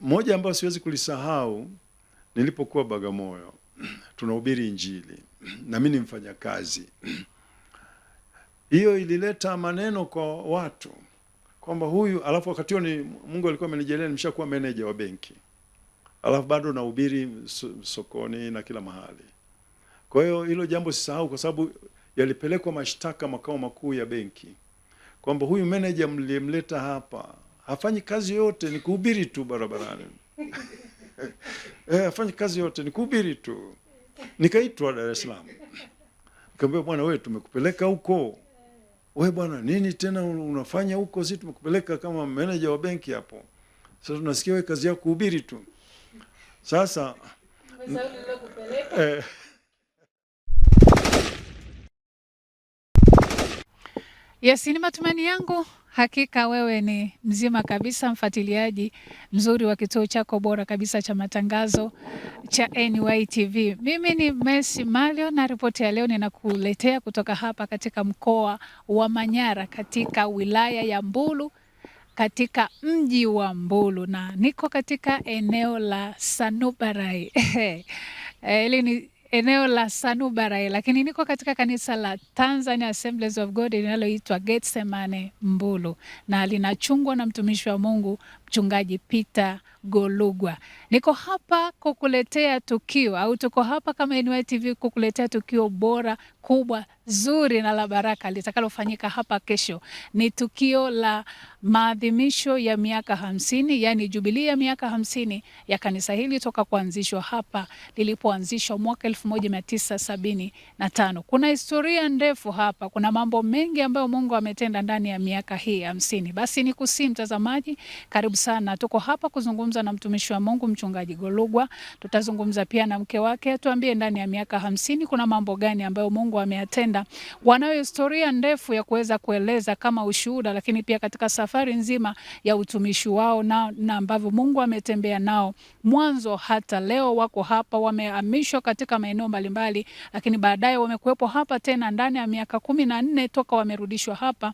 moja ambayo siwezi kulisahau, nilipokuwa Bagamoyo tunahubiri Injili na mimi ni mfanyakazi. Hiyo ilileta maneno kwa watu kwamba huyu, alafu wakati huo ni Mungu alikuwa amenijalia nimeshakuwa manager wa benki, alafu bado nahubiri sokoni na kila mahali. Kwa hiyo hilo jambo sisahau, kwa sababu yalipelekwa mashtaka makao makuu ya benki kwamba huyu manager mlimleta hapa hafanyi kazi yote, ni kuhubiri tu barabarani. Hafanyi kazi yote, ni kuhubiri tu. Nikaitwa Dar es Salaam, nikamwambia, bwana wewe, tumekupeleka huko, wewe bwana nini tena unafanya huko? Sisi tumekupeleka kama manager wa benki hapo, sasa tunasikia wewe kazi yako kuhubiri tu. Sasa Yes, ni matumaini yangu hakika wewe ni mzima kabisa, mfuatiliaji mzuri wa kituo chako bora kabisa cha matangazo cha NYTV. Mimi ni Mercy Malio na ripoti ya leo ninakuletea kutoka hapa katika mkoa wa Manyara, katika wilaya ya Mbulu, katika mji wa Mbulu, na niko katika eneo la Sanubarai. Hili ni eneo la Sanubarai, lakini niko katika kanisa la Tanzania Assemblies of God linaloitwa Getsemane Mbulu, na linachungwa na mtumishi wa Mungu Mchungaji Peter Golugwa. Niko hapa kukuletea tukio, au tuko hapa kama NYTV kukuletea tukio bora, kubwa, zuri na la baraka litakalofanyika hapa kesho. Ni tukio la maadhimisho ya miaka 50, yani jubilii ya miaka 50 ya kanisa hili toka kuanzishwa hapa lilipoanzishwa mwaka 1975. Kuna historia ndefu hapa, kuna mambo mengi ambayo Mungu ametenda ndani ya miaka hii 50. Basi nikusihi mtazamaji, karibu sana. Tuko hapa kuzungumza na mtumishi wa Mungu Mchungaji Golugwa. Tutazungumza pia na mke wake, tuambie ndani ya miaka 50 kuna mambo gani ambayo Mungu ameyatenda. Wanayo historia ndefu ya kuweza kueleza kama ushuhuda, lakini pia katika safari nzima ya utumishi wao na ambavyo Mungu ametembea nao mwanzo hata leo. Wako hapa, wamehamishwa katika maeneo mbalimbali, lakini baadaye wamekuwepo hapa tena ndani ya miaka 14 toka wamerudishwa hapa.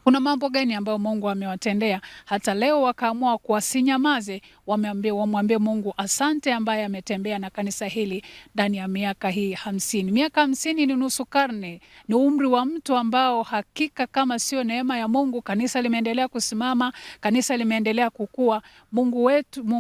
Kuna mambo gani ambayo Mungu amewatendea hata leo wakaamua kuwasinyamaze, wamwambie Mungu asante ambaye ametembea na kanisa hili ndani ya miaka hii 50. Miaka 50 ni nusu karne, ni umri wa mtu ambao hakika kama sio neema ya Mungu kanisa limeendelea kusimama, kanisa limeendelea kukua. Mungu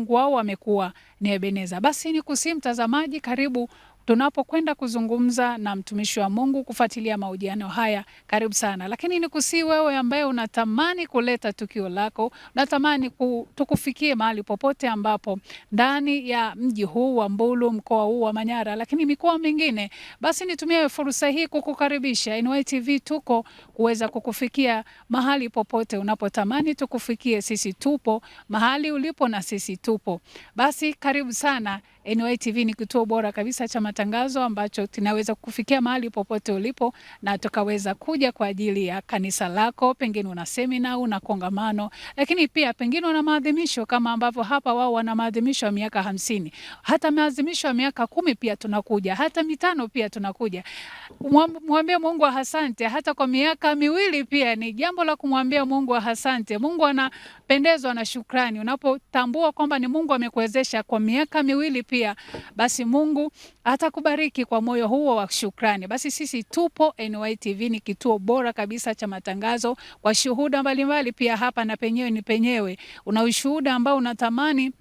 wao amekuwa ni Ebeneza. Basi ni kusihi mtazamaji, karibu tunapokwenda kuzungumza na mtumishi wa Mungu, kufuatilia mahojiano haya, karibu sana. Lakini ni kusihi wewe ambaye unatamani kuleta tukio lako, unatamani tukufikie mahali popote ambapo ndani ya mji huu wa Mbulu, mkoa huu wa Manyara, lakini mikoa mingine, basi nitumie fursa hii kukukaribisha. NYTV tuko kuweza kukufikia mahali popote unapotamani tukufikie. Sisi tupo mahali ulipo na sisi tupo. Basi karibu sana. NYTV ni kituo bora kabisa cha matangazo ambacho tunaweza kufikia mahali popote ulipo, na tukaweza kuja kwa ajili ya kanisa lako. Pengine una semina, una kongamano, lakini pia pengine una maadhimisho kama ambavyo hapa wao wana maadhimisho ya miaka 50. Hata maadhimisho ya miaka 10 pia tunakuja, hata 5 pia tunakuja. Mwambie Mungu asante. Hata kwa miaka 2 pia ni jambo la kumwambia Mungu asante. Mungu anapendezwa na shukrani. Unapotambua kwamba ni Mungu amekuwezesha kwa miaka 2 pia, basi Mungu atakubariki kwa moyo huo wa shukrani. Basi sisi tupo NYTV, ni kituo bora kabisa cha matangazo kwa shuhuda mbalimbali. Pia hapa na penyewe ni penyewe, una ushuhuda ambao unatamani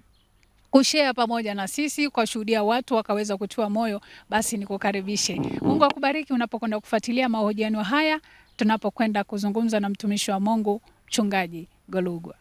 kushare pamoja na sisi, kwa shuhudia watu wakaweza kutua moyo, basi nikukaribishe. Mungu akubariki unapokwenda kufuatilia mahojiano haya, tunapokwenda kuzungumza na mtumishi wa Mungu Mchungaji Golugwa.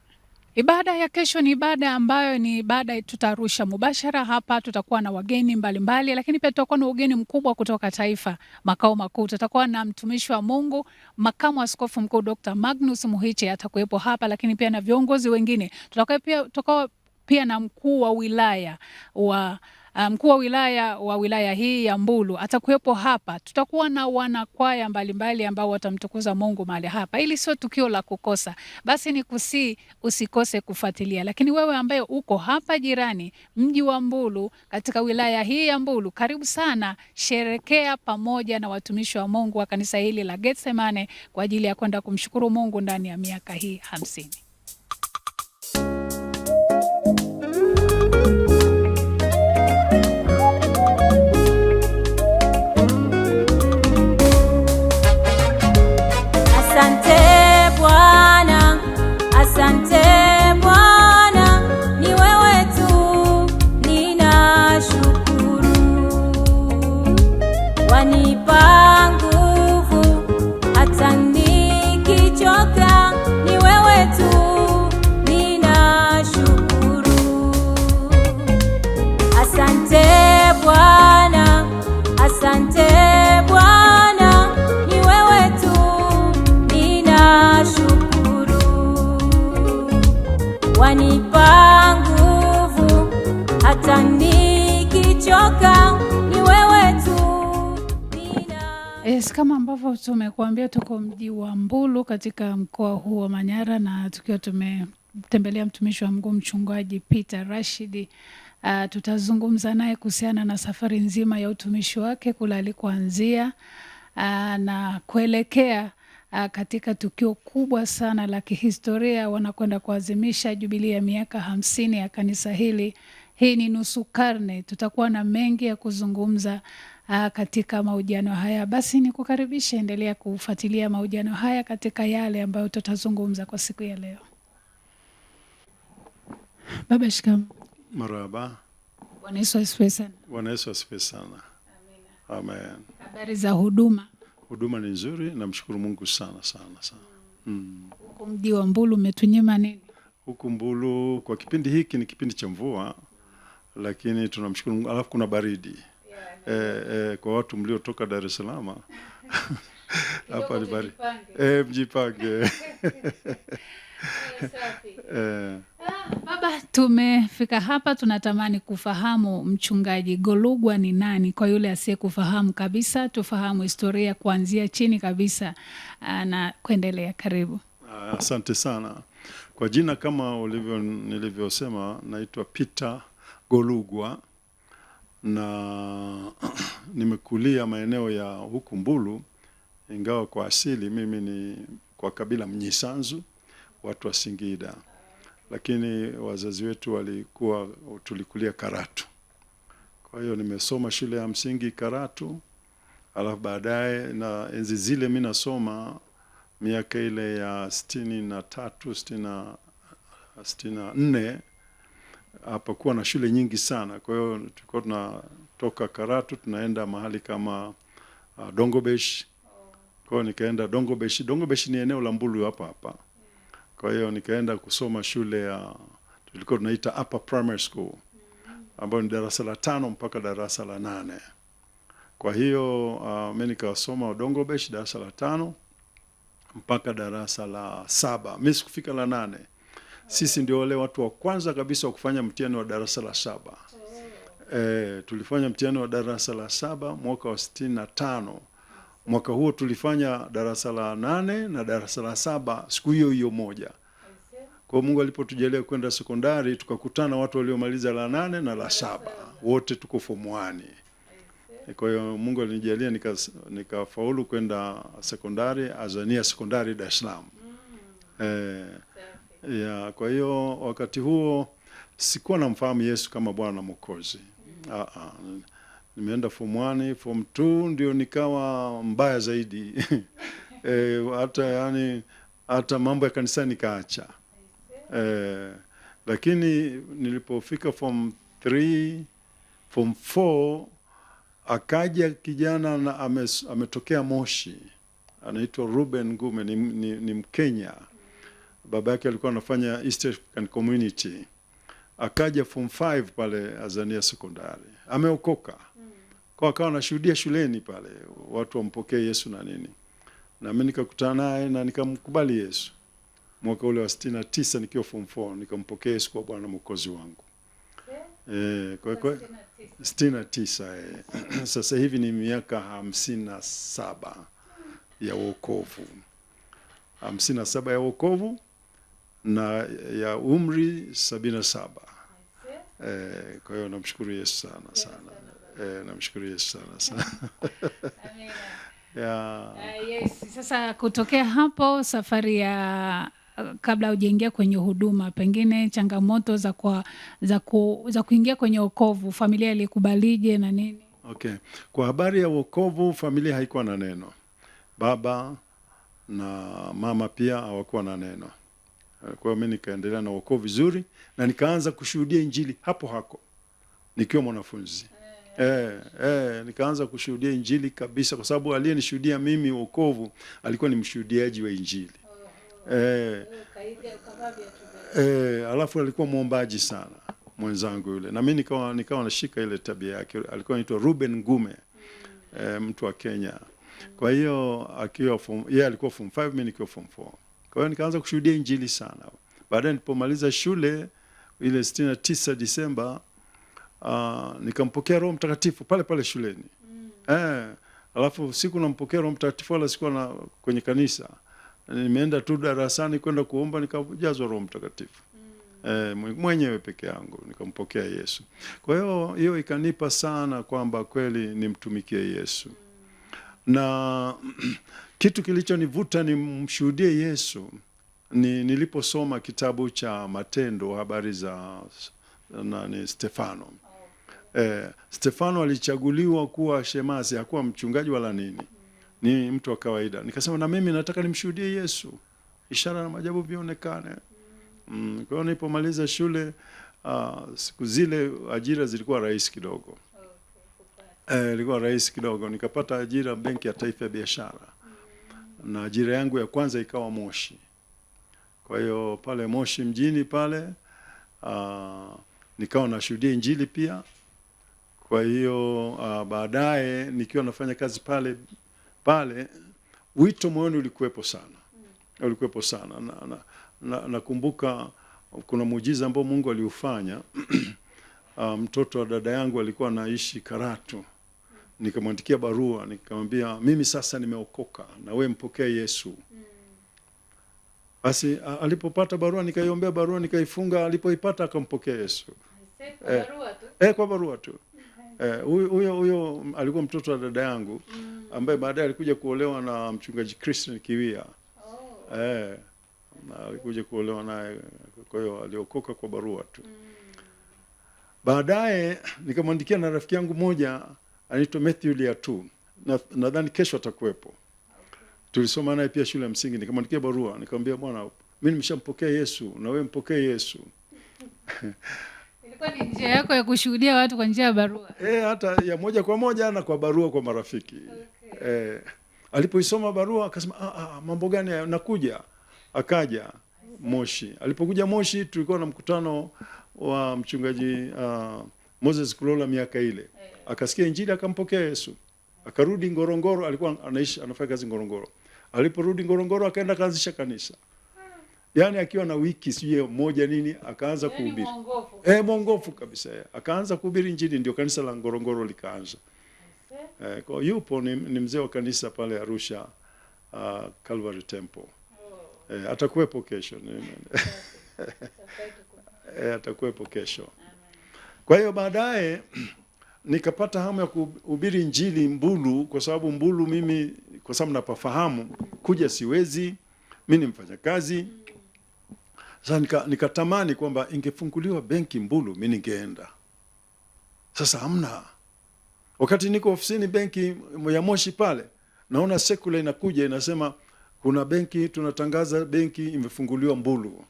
Ibada ya kesho ni ibada ambayo ni ibada tutarusha mubashara hapa. Tutakuwa na wageni mbalimbali, lakini pia tutakuwa na ugeni mkubwa kutoka taifa, makao makuu. Tutakuwa na mtumishi wa Mungu, makamu askofu mkuu Dr. Magnus Muhiche atakuwepo hapa, lakini pia na viongozi wengine. Tutakuwa pia na mkuu wa wilaya wa wilaya hii ya Mbulu atakuwepo hapa. Tutakuwa na wanakwaya mbalimbali ambao watamtukuza Mungu mahali hapa. Ili sio tukio la kukosa. Basi ni usikose kufuatilia. Lakini wewe ambaye uko hapa jirani, mji wa Mbulu, katika wilaya hii ya Mbulu, karibu sana, sherekea pamoja na watumishi wa Mungu wa kanisa hili la Getsemane kwa ajili ya kwenda kumshukuru Mungu ndani ya miaka hii 50. Yes, kama ambavyo tumekuambia tuko mji wa Mbulu katika mkoa huu wa Manyara, na tukiwa tumetembelea mtumishi wa Mungu mchungaji Peter Rashid. Tutazungumza naye kuhusiana na safari nzima ya utumishi wake kule alikoanzia na kuelekea katika tukio kubwa sana la kihistoria. Wanakwenda kuadhimisha jubilii ya miaka 50 ya kanisa hili. Hii ni nusu karne. Tutakuwa na mengi ya kuzungumza katika mahojiano haya. Basi nikukaribisha, endelea kufuatilia mahojiano haya katika yale ambayo tutazungumza kwa siku ya leo. Baba, shikamoo. Marhaba. Bwana Yesu asifiwe sana. Bwana Yesu asifiwe sana. Amina. Amen. Habari za huduma? Huduma ni nzuri, namshukuru Mungu sana sana. Huko mji wa Mbulu umetunyima nini? Huku Mbulu kwa kipindi hiki ni kipindi cha mvua, lakini tunamshukuru Mungu. Alafu kuna baridi. Kwa watu mliotoka Dar es Salaam hapa ni baridi. Mjipange. Baba, tumefika hapa, tunatamani kufahamu mchungaji Golugwa ni nani. Kwa yule asiye kufahamu kabisa, tufahamu historia kuanzia chini kabisa na kuendelea. Karibu. Asante sana. Kwa jina kama nilivyosema, naitwa Peter Golugwa na nimekulia maeneo ya huku Mbulu, ingawa kwa asili mimi ni kwa kabila Mnyisanzu, watu wa Singida, lakini wazazi wetu tulikulia Karatu. Kwa hiyo nimesoma shule ya msingi Karatu, alafu baadaye na enzi zile mimi nasoma miaka ile ya 63 64, hapakuwa na shule nyingi sana. Kwa hiyo tulikuwa tunatoka Karatu tunaenda mahali kama Dongobesh. Kwa hiyo nikaenda Dongobesh. Dongobesh ni eneo la Mbulu hapa. Kwa hiyo nikaenda kusoma shule ya tulikuwa tunaita Upper Primary School, ambayo ni darasa la 5 mpaka darasa la 8. Kwa hiyo mimi nikasoma Dongobesh darasa la 5 mpaka darasa la 7. Mimi sikufika la 8. Sisi ndio wale watu wa kwanza kabisa wa kufanya mtihani wa darasa la 7. Tulifanya mtihani wa darasa la 7 mwaka wa 65. Mwaka huo tulifanya darasa la 8 na darasa la 7 siku hiyo moja. Kwa Mungu alipotujalia kwenda sekondari, tukakutana watu waliomaliza la 8 na la 7. Wote tuko form 1. Kwa hiyo Mungu alinijalia nikafaulu kwenda sekondari, Azania Sekondari Dar es Salaam. Kwa hiyo wakati huo sikuwa namfahamu Yesu kama Bwana na Mwokozi. Nimeenda form 1, form 2 ndio nikawa mbaya zaidi. Hata mambo ya kanisa nikaacha. Lakini nilipofika form 3, form 4 akaja kijana na ametokea Moshi. Anaitwa Ruben Ngume, ni Mkenya. Baba yake alikuwa anafanya East African Community. Akaja form 5 pale Azania Sekondari. Ameokoka. Kwa akawa anashuhudia shuleni pale watu wampokee Yesu na nini. Na mimi nikakutana naye na nikamkubali Yesu. Mwaka ule wa 69 nikiwa form 4 nikampokea Yesu kwa Bwana Mwokozi wangu. Kwa 69. Sasa hivi ni miaka 57 ya wokovu. 57 ya wokovu na ya umri 77. Kwa hiyo namshukuru Yesu sana. Namshukuru Yesu sana. Yes. Sasa kutokea hapo safari ya kabla hujaingia kwenye huduma, pengine changamoto za kuingia kwenye wokovu, familia ilikubalije na nini? Okay. Kwa habari ya wokovu, familia haikuwa na neno. Baba na mama pia hawakuwa na neno. Kwa hiyo mimi nikaendelea na wokovu vizuri na nikaanza kushuhudia injili hapo nikiwa mwanafunzi. Nikaanza kushuhudia injili kabisa, kwa sababu aliyenishuhudia mimi wokovu alikuwa ni mshuhudiaji wa injili. Alafu alikuwa muombaji sana mwenzangu yule, na mimi nikawa nashika ile tabia yake. Alikuwa anaitwa Ruben Ngume, mtu wa Kenya. Kwa hiyo yeye alikuwa form 5, mimi nikiwa form 4. Kwa hiyo nikaanza kushuhudia injili sana. Baadaye nilipomaliza shule ile 69 Disemba, nikampokea Roho Mtakatifu pale shuleni. Alafu siku nampokea Roho Mtakatifu wala sikuwa na kwenye kanisa. Nimeenda tu darasani kwenda kuomba nikajazwa Roho Mtakatifu. Mwenyewe peke yangu nikampokea Yesu. Kwa hiyo ikanipa sana kwamba kweli nimtumikie Yesu. Na kitu kilichonivuta nimshuhudie Yesu niliposoma kitabu cha Matendo, habari za Stefano. Stefano alichaguliwa kuwa shemasi, hakuwa mchungaji wala nini. Ni mtu wa kawaida. Nikasema na mimi nataka nimshuhudie Yesu. Ishara na maajabu vionekane. Kwa hiyo nilipomaliza shule, siku zile ajira zilikuwa rahisi kidogo. Ilikuwa rahisi kidogo. Nikapata ajira Benki ya Taifa ya Biashara. Na ajira yangu ya kwanza ikawa Moshi. Kwa hiyo pale Moshi mjini pale, nikawa nashuhudia Injili pia. Kwa hiyo baadaye nikiwa nafanya kazi pale wito moyoni ulikuwepo sana. Ulikuwepo sana. Nakumbuka kuna muujiza ambao Mungu aliufanya. Mtoto wa dada yangu alikuwa anaishi Karatu. Nikamwandikia barua, nikamwambia mimi sasa nimeokoka na wewe mpokea Yesu. Basi alipopata barua nikaiombea barua nikaifunga, alipoipata akampokea Yesu. Kwa barua tu. Huyo alikuwa mtoto wa dada yangu ambaye baadaye alikuja kuolewa na mchungaji Christian Kiwia. Na alikuja kuolewa naye, kwa hiyo aliokoka kwa barua tu. Baadaye nikamwandikia na rafiki yangu moja anaitwa Matthew Liatu. Nadhani kesho atakuwepo. Tulisoma naye pia shule ya msingi. Nikamwandikia barua, nikamwambia bwana, mimi nimeshampokea Yesu na wewe mpokee Yesu. Ilikuwa ni njia yako ya kushuhudia watu kwa njia ya barua? Hata ya moja kwa moja na kwa barua kwa marafiki. Alipoisoma barua akasema mambo gani nakuja. Akaja Moshi. Alipokuja Moshi tulikuwa na mkutano wa mchungaji Moses Kulola miaka ile. Akasikia Injili akampokea Yesu. Akarudi Ngorongoro, alikuwa anafanya kazi Ngorongoro. Aliporudi Ngorongoro akaenda kaanzisha kanisa. Yaani akiwa na wiki sije moja nini akaanza kuhubiri. Mwongofu kabisa. Akaanza kuhubiri Injili, ndio kanisa la Ngorongoro likaanza. Kwa yupo ni mzee wa kanisa pale Arusha, Calvary Temple. Atakuwepo kesho. Atakuwepo kesho. Kwa hiyo baadaye nikapata hamu ya kuhubiri Injili Mbulu, kwa sababu Mbulu mimi kwa sababu napafahamu kuja siwezi, mimi ni mfanyakazi. Sasa nikatamani kwamba ingefunguliwa benki Mbulu, mimi ningeenda. Sasa hamna. Wakati niko ofisini benki ya Moshi pale, naona sekula inakuja inasema kuna benki, tunatangaza benki imefunguliwa Mbulu.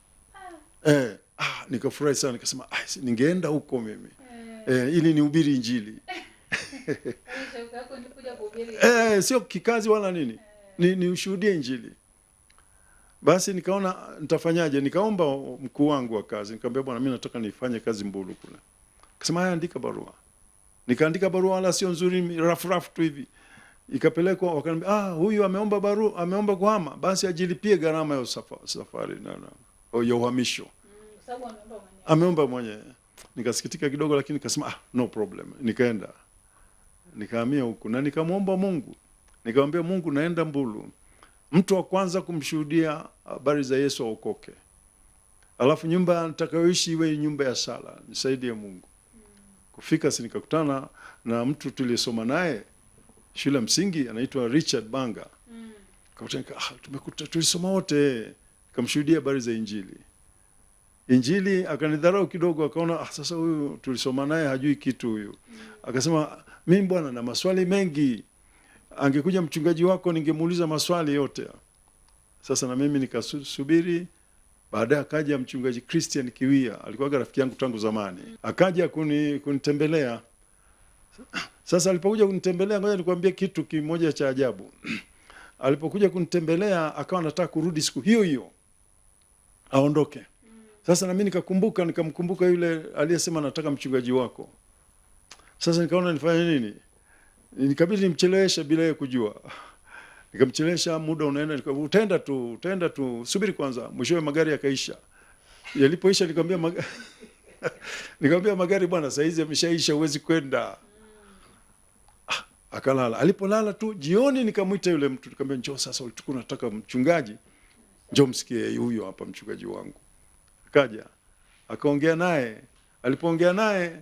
Nikafurahi sana, nikasema ningeenda huko mimi. Ili nihubiri Injili. Sio kikazi wala nini. Ni ushuhudie Injili. Basi nikaona nitafanyaje, nikaomba mkuu wangu wa kazi, nikamwambia bwana mimi nataka nifanye kazi Mbulu kule. Akasema andika barua. Nikaandika barua wala sio nzuri, rafu tu hivi. Ikapelekwa, wakaniambia huyu ameomba barua, ameomba kuhama, basi ajilipie gharama ya safari ya uhamisho. Sababu ameomba mwenyewe. Nikasikitika kidogo, lakini nikasema no problem. Nikaenda. Nikahamia huku na nikamwomba Mungu. Nikamwambia Mungu naenda Mbulu. Mtu wa kwanza kumshuhudia habari za Yesu aokoke. Alafu nyumba nitakayoishi iwe nyumba ya sala. Nisaidie Mungu. Kufika nikakutana na mtu tuliyesoma naye shule msingi anaitwa Richard Banga. Tumekuta tulisoma wote. Nikamshuhudia habari za Injili akanidharau kidogo, akaona sasa huyu tulisoma naye hajui kitu huyu. Akasema mimi bwana na maswali mengi. Angekuja mchungaji wako ningemuuliza maswali yote. Sasa na mimi nikasubiri. Baadaye akaja mchungaji Christian Kiwia, alikuwa rafiki yangu tangu zamani. Akaja kunitembelea. Sasa alipokuja kunitembelea, ngoja nikwambie kitu kimoja cha ajabu. Alipokuja kunitembelea akawa anataka kurudi siku hiyo hiyo aondoke. Sasa na mimi nikamkumbuka yule aliyesema nataka mchungaji wako. Sasa nikaona nifanye nini? Nikabidi nimcheleweshe bila yeye kujua. Nikamchelewesha, muda unaenda, utaenda tu, subiri kwanza. Mwishowe magari yakaisha. Yalipoisha nikamwambia magari bwana saa hizi yameshaisha, huwezi kwenda. Akalala. Alipolala tu jioni nikamwita yule mtu nikamwambia, njoo sasa, ulikuwa unataka mchungaji, njoo msikie huyo hapa mchungaji wangu. Akaja akaongea naye. Alipoongea naye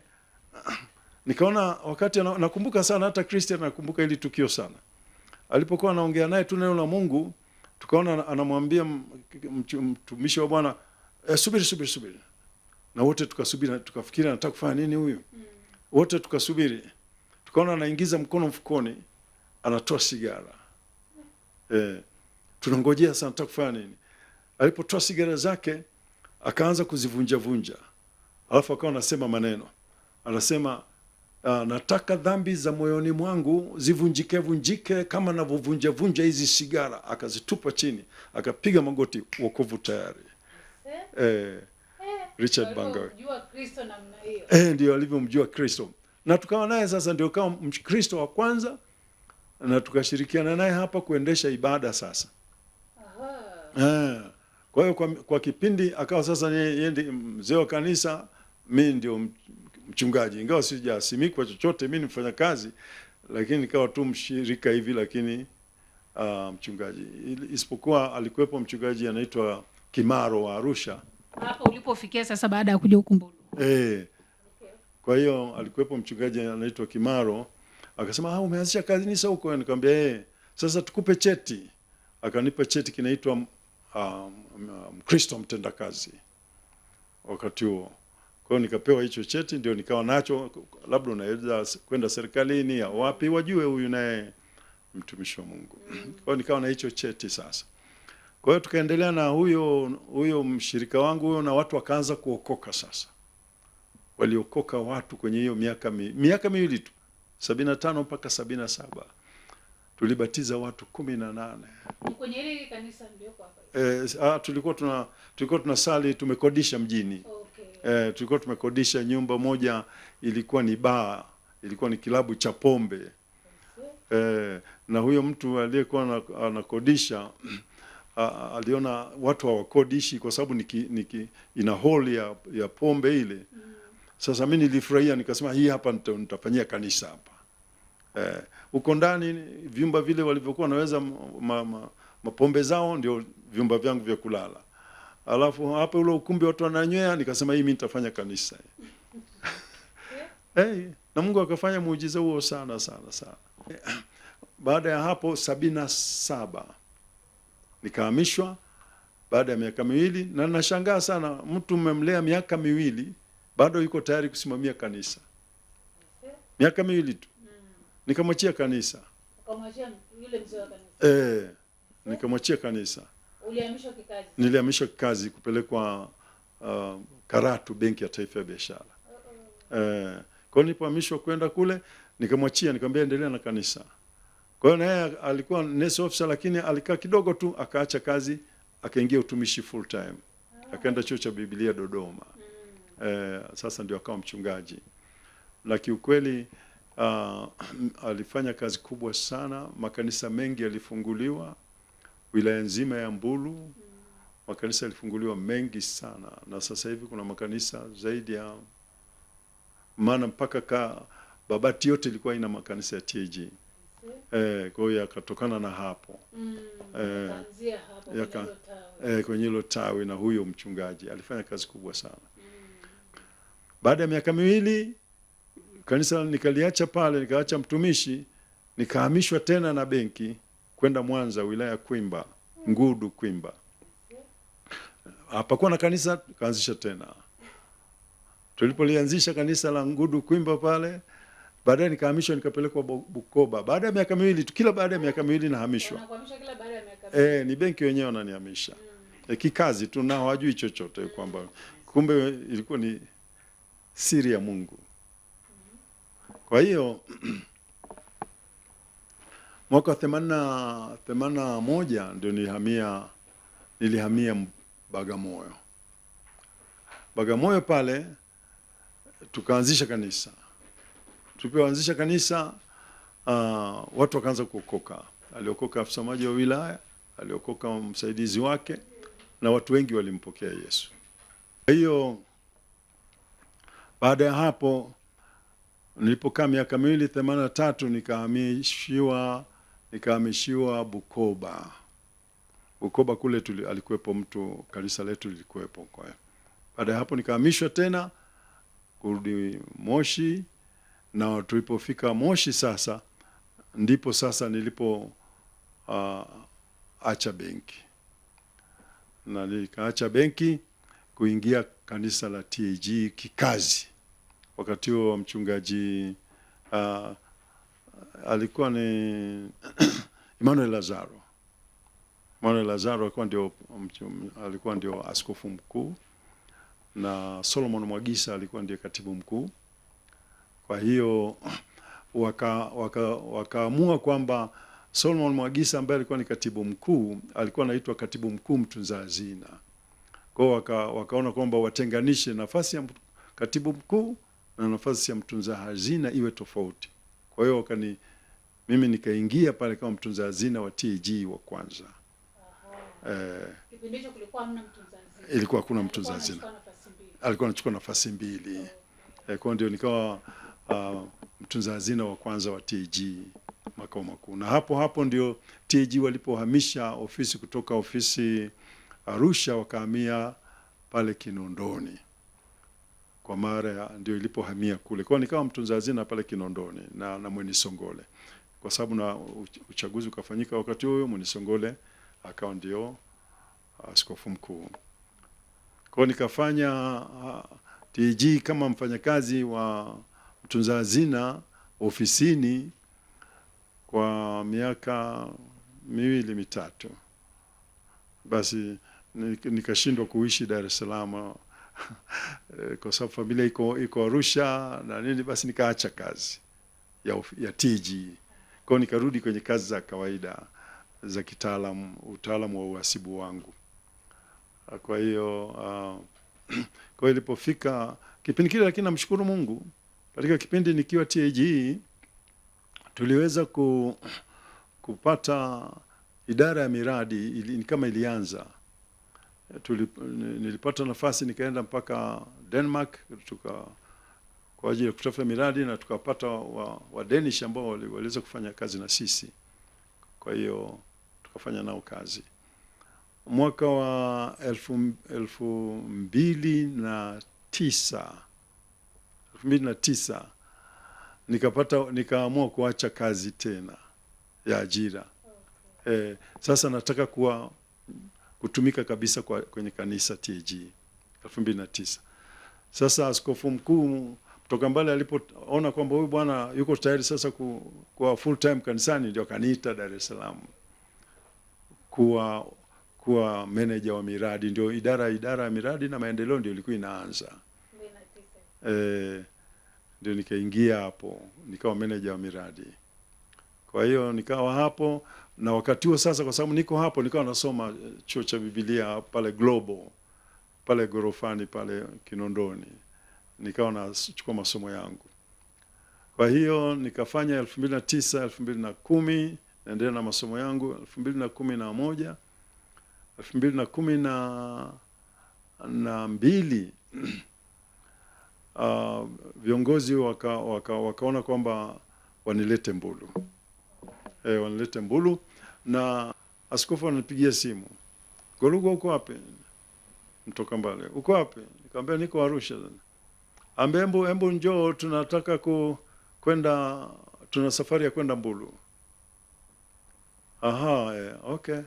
nikaona wakati nakumbuka sana, hata Christian nakumbuka hili tukio sana. Alipokuwa anaongea naye tu neno la Mungu, tukaona anamwambia mtumishi wa Bwana, subiri. Na wote tukasubiri, tukafikiri anataka kufanya nini huyu? Wote tukasubiri. Tukaona anaingiza mkono mfukoni, anatoa sigara. Tunangojea sana anataka kufanya nini. Alipotoa sigara zake, akaanza kuzivunja. Alafu akawa anasema maneno. Anasema, nataka dhambi za moyoni mwangu zivunjike kama ninavyovunja hizi sigara. Akazitupa chini, akapiga magoti, wokovu tayari. Richard Bangawe. Ndio alivyomjua Kristo. Na tukawa naye sasa, ndio kama Mkristo wa kwanza, na tukashirikiana naye hapa kuendesha ibada sasa. Kwa hiyo kwa kipindi akawa sasa yeye ndiye mzee wa kanisa, mimi ndio mchungaji. Ingawa sijasimikwa chochote, mimi ni mfanyakazi, lakini nikawa tu mshirika hivi, lakini mchungaji. Isipokuwa alikuwepo mchungaji anaitwa Kimaro wa Arusha. Hapo ulipofikia sasa baada ya kuja Ukumbulu. Kwa hiyo alikuwepo mchungaji anaitwa Kimaro, akasema umeanzisha kanisa huko? Nikamwambia sasa tukupe cheti. Akanipa cheti kinaitwa Mkristo mtendakazi wakati huo. Kwa hiyo nikapewa hicho cheti, ndio nikawa nacho, labda unaweza kwenda serikalini au wapi wajue huyu naye mtumishi wa Mungu. Kwa hiyo nikawa na hicho cheti sasa. Kwa hiyo tukaendelea na huyo mshirika wangu huyo, na watu wakaanza kuokoka sasa. Waliokoka watu kwenye hiyo miaka miwili tu, 75 mpaka 77. Tulibatiza watu 18. Kwenye ile kanisa ndio kwa hapa. Tulikuwa tunasali, tumekodisha mjini. Tulikuwa tumekodisha nyumba moja, ilikuwa ni bar, ilikuwa ni kilabu cha pombe. Na huyo mtu aliyekuwa anakodisha aliona watu hawakodishi kwa sababu ina hall ya pombe ile. Sasa mimi nilifurahia, nikasema hii hapa nitafanyia kanisa hapa. Huko ndani vyumba vile walivyokuwa wanaweza mapombe zao ndio vyumba vyangu vya kulala. Alafu hapa ule ukumbi watu wananywea, nikasema hii mimi nitafanya kanisa. Na Mungu akafanya muujiza huo sana. Baada ya hapo 77 nikahamishwa baada ya miaka miwili, na nashangaa sana, mtu mmemlea miaka miwili bado yuko tayari kusimamia kanisa. Miaka miwili tu. Nikamwachia kanisa. Ukamwachia yule mzee wa kanisa? Nikamwachia kanisa. Ulihamishwa kikazi? Nilihamishwa kikazi kupelekwa Karatu, benki ya taifa ya biashara. Kwa hiyo nilipohamishwa kwenda kule, nikamwachia, nikamwambia endelea na kanisa. Kwa hiyo naye alikuwa nurse officer, lakini alikaa kidogo tu akaacha kazi, akaingia utumishi full time. Akaenda chuo cha Biblia Dodoma. Sasa ndio akawa mchungaji. Na kiukweli alifanya kazi kubwa sana, makanisa mengi yalifunguliwa, wilaya nzima ya Mbulu, makanisa yalifunguliwa mengi sana, na sasa hivi kuna makanisa zaidi ya, maana mpaka Babati yote ilikuwa ina makanisa ya TAG. Kwa hiyo yakatokana na hapo. Kwenye hilo tawi, na huyo mchungaji alifanya kazi kubwa sana. Baada ya miaka miwili kanisa nikaliacha pale, nikaacha mtumishi, nikahamishwa tena na benki kwenda Mwanza, wilaya Kwimba, Ngudu Kwimba. Hapakuwa na kanisa, kaanzisha tena. Tulipolianzisha kanisa la Ngudu Kwimba pale, baadaye nikahamishwa nikapelekwa Bukoba. Baada ya miaka miwili tu, kila baada ya miaka miwili nahamishwa. Wanakuhamisha kila baada ya miaka miwili? Ni benki wenyewe wananihamisha. Kikazi tu, nao hawajui chochote kwamba kumbe ilikuwa ni siri ya Mungu. Kwa hiyo mwaka 81 ndio nilihamia Bagamoyo. Bagamoyo pale tukaanzisha kanisa. Tulipoanzisha kanisa, watu wakaanza kuokoka. Aliokoka afisa maji wa wilaya, aliokoka msaidizi wake, na watu wengi walimpokea Yesu. Kwa hiyo baada ya hapo Nilipokaa miaka miwili 83 nikahamishiwa Bukoba. Bukoba kule alikuwepo mtu, kanisa letu lilikuwepo. Kwa hiyo baada ya hapo nikahamishwa tena kurudi Moshi, na tulipofika Moshi sasa ndipo sasa nilipo acha benki, na nikaacha benki kuingia kanisa la TAG kikazi. Wakati huo mchungaji alikuwa ni Emmanuel Lazaro. Emmanuel Lazaro alikuwa ndio askofu mkuu, na Solomon Mwagisa alikuwa ndiye katibu mkuu. Kwa hiyo wakaamua kwamba Solomon Mwagisa ambaye alikuwa ni katibu mkuu alikuwa anaitwa katibu mkuu mtunza hazina. Kwa hiyo wakaona kwamba watenganishe nafasi ya katibu mkuu na nafasi ya mtunza hazina iwe tofauti. Kwa hiyo mimi nikaingia pale kama mtunza hazina wa TAG wa kwanza. Kipindi hicho kulikuwa hamna mtunza hazina. Ilikuwa hakuna mtunza hazina. Alikuwa anachukua nafasi mbili. Kwa ndio nikawa mtunza hazina wa kwanza wa TAG makao makuu. Na hapo ndio TAG walipohamisha ofisi kutoka ofisi Arusha wakahamia pale Kinondoni. Kwa mara ndio ilipohamia kule. Kwa nikawa mtunza hazina pale Kinondoni na Mwenisongole. Kwa sababu na uchaguzi ukafanyika wakati huo, Mwenisongole akawa ndio askofu mkuu. Kwa nikafanya TAG kama mfanyakazi wa mtunza hazina ofisini kwa miaka 2-3. Basi nikashindwa kuishi Dar es Salaam kwa sababu familia iko Arusha na nini, basi nikaacha kazi ya TAG. Kwa nikarudi kwenye kazi za kawaida za utaalamu wa uhasibu wangu. Kwa hiyo kwa ilipofika kipindi kile, lakini namshukuru Mungu, katika kipindi nikiwa TAG tuliweza kupata idara ya miradi kama ilianza. Nilipata nafasi nikaenda mpaka Denmark kwa ajili ya kutafuta miradi, na tukapata wa Danish ambao waliweza kufanya kazi na sisi. Kwa hiyo tukafanya nao kazi. Mwaka wa 2009 nikaamua kuacha kazi tena ya ajira. Sasa nataka kutumika kabisa kwenye kanisa TAG 2009. Sasa askofu mkuu kutoka mbali alipoona kwamba huyu bwana yuko tayari sasa kuwa full time kanisani, ndio akaniita Dar es Salaam kuwa manager wa miradi. Ndio idara ya miradi na maendeleo ndio ilikuwa inaanza. Ndio nikaingia hapo, nikawa manager wa miradi. Kwa hiyo nikawa hapo, na wakati huo sasa, kwa sababu niko hapo, nikawa nasoma chuo cha Biblia pale Global, pale gorofani pale Kinondoni. Nikawa nachukua masomo yangu. Kwa hiyo nikafanya 2009, 2010 naendelea na masomo yangu. 2011, 2012 viongozi wakaona kwamba wanilete Mbulu. Wanilete Mbulu, na askofu ananipigia simu, Golugwa uko wapi? Mtoka mbali. Uko wapi? Nikamwambia niko Arusha. Ambe embo njoo, tunataka tuna safari ya kwenda Mbulu. Okay.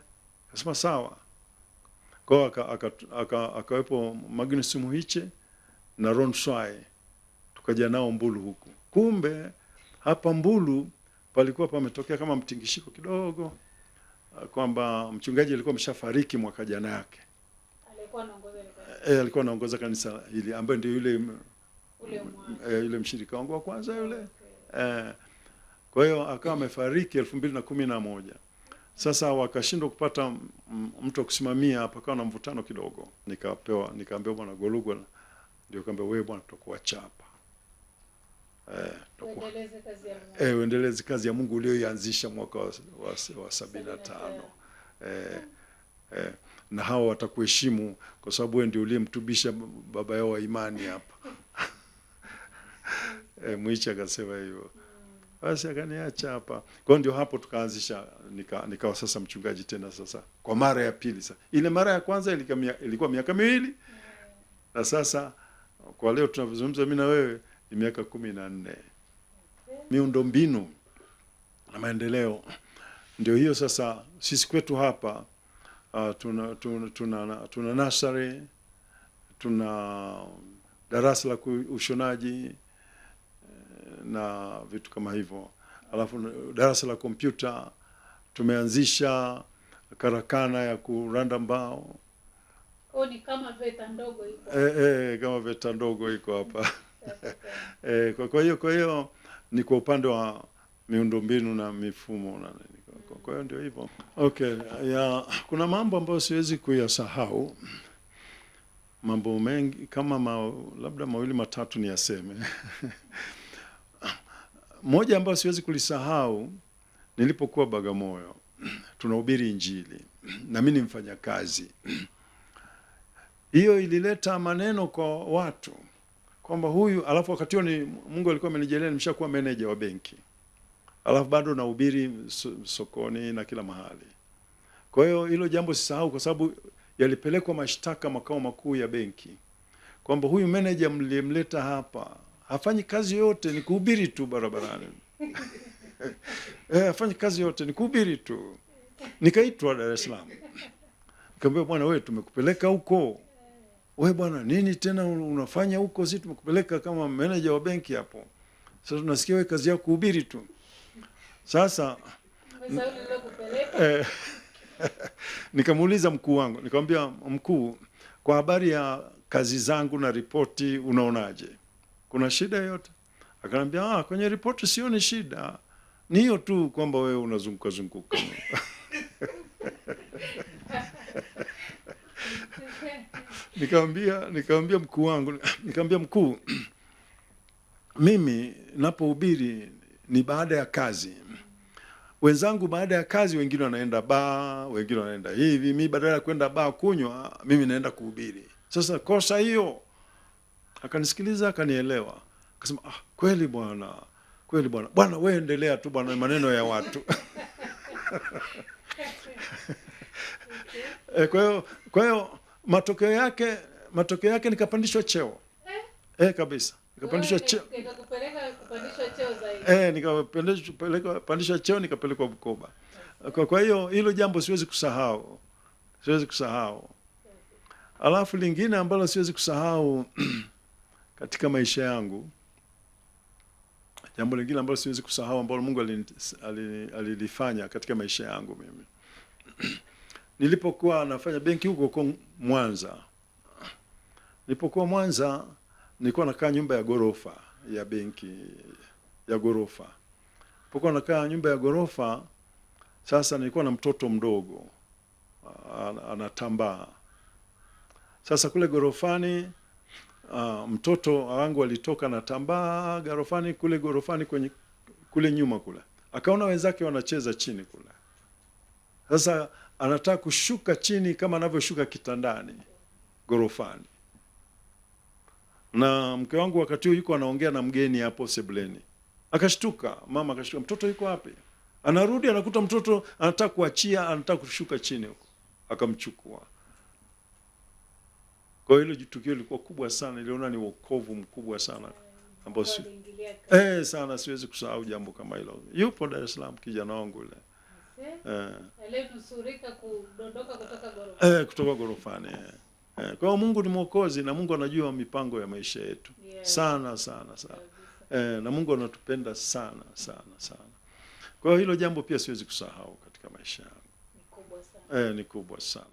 Kasema sawa. Kwa akawepo Magnus Muhiche na Ron Swai, tukaja nao Mbulu huku. Kumbe hapa Mbulu palikuwa pametokea kama mtingishiko kidogo, kwamba mchungaji alikuwa ameshafariki mwaka jana yake. Alikuwa anaongoza kanisa hili, ambaye ndio yule mshirika wangu wa kwanza yule. Kwa hiyo akawa amefariki 2011. Sasa wakashindwa kupata mtu kusimamia, hapa kawa na mvutano kidogo. Nikaambiwa bwana Golugwa ndio kaambia, wewe bwana tutakuacha hapa. Uendeleze kazi ya Mungu ulioianzisha mwaka wa 75. Na hao watakuheshimu kwa sababu wewe ndio uliyemtubisha baba yao wa imani hapa. Mwicha akasema hivyo. Basi akaniacha hapa. Kwa hiyo ndio hapo tukaanzisha, nikawa sasa mchungaji tena sasa kwa mara ya pili sasa. Ile mara ya kwanza ilikuwa miaka 2 na sasa kwa leo tunavyozungumza mimi na wewe ni miaka 14. Miundombinu na maendeleo ndio hiyo sasa. Sisi kwetu hapa tuna nursery, tuna darasa la ushonaji na vitu kama hivyo. Alafu darasa la kompyuta, tumeanzisha karakana ya kuranda mbao. Ni kama VETA ndogo iko. Kama VETA ndogo iko hapa. Kwa hiyo ni kwa upande wa miundombinu na mifumo na kwa hiyo ndio hivyo. Okay, kuna mambo ambayo siwezi kuyasahau. Mambo mengi kama labda 2 matatu ni yaseme. Moja ambayo siwezi kulisahau, nilipokuwa Bagamoyo tunahubiri Injili na mimi ni mfanyakazi. Hiyo ilileta maneno kwa watu kwamba huyu, alafu wakati huo Mungu alikuwa amenijalia nimeshakuwa meneja wa benki. Alafu bado nahubiri sokoni na kila mahali. Kwa hiyo hilo jambo sisahau, kwa sababu yalipelekwa mashtaka makao makuu ya benki kwamba huyu meneja mlimleta hapa hafanyi kazi yote, ni kuhubiri tu barabarani. Hafanyi kazi yote, ni kuhubiri tu. Nikaitwa Dar es Salaam. Nikamwambia, bwana wewe tumekupeleka huko. Wewe bwana nini tena unafanya huko? Sisi tumekupeleka kama meneja wa benki hapo. Sasa tunasikia wewe kazi yako kuhubiri tu. Sasa nikamuuliza mkuu wangu, nikamwambia, mkuu, kwa habari ya kazi zangu na ripoti unaonaje? Kuna shida yote? Akaniambia, kwenye ripoti sioni shida. Ni hiyo tu kwamba wewe unazunguka zunguka. Nikamwambia mkuu wangu, nikamwambia, mkuu, mimi napohubiri ni baada ya kazi. Wenzangu baada ya kazi wengine wanaenda baa, wengine wanaenda hivi. Mimi badala ya kwenda baa kunywa, mimi naenda kuhubiri. Sasa kosa hiyo. Akanisikiliza, akanielewa. Akasema, kweli bwana. Kweli bwana. Bwana wewe endelea tu bwana, maneno ya watu. Kwa hiyo matokeo yake nikapandishwa cheo. Kabisa. Nikapandishwa cheo. Nikapandishwa cheo, nikapelekwa Bukoba. Kwa hiyo hilo jambo siwezi kusahau. Alafu lingine ambalo siwezi kusahau katika maisha yangu, jambo lingine ambalo siwezi kusahau ambalo Mungu alilifanya katika maisha yangu mimi. Nilipokuwa nafanya benki huko Mwanza. Nilipokuwa Mwanza nilikuwa nakaa nyumba ya gorofa ya benki ya gorofa. Nilipokuwa nakaa nyumba ya gorofa, sasa nilikuwa na mtoto mdogo anatambaa. Sasa kule gorofani mtoto wangu alitoka na tambaa gorofani kule nyuma kule. Akaona wenzake wanacheza chini kule. Sasa anataka kushuka chini kama anavyoshuka kitandani gorofani. Na mke wangu wakati huo yuko anaongea na mgeni hapo sebuleni. Akashtuka, mama akashtuka, mtoto yuko wapi? Anarudi anakuta mtoto anataka kuachia, anataka kushuka chini huko. Akamchukua. Kwa hiyo tukio lilikuwa kubwa sana, niliona ni wokovu mkubwa sana ambao sana siwezi kusahau jambo kama hilo. Yupo Dar es Salaam kijana wangu yule. Aliyenusurika kudondoka kutoka gorofani. Kutoka gorofani. Kwa hiyo Mungu ni Mwokozi na Mungu anajua mipango ya maisha yetu. Sana. Na Mungu anatupenda sana. Kwa hiyo hilo jambo pia siwezi kusahau katika maisha yangu. Ni kubwa sana.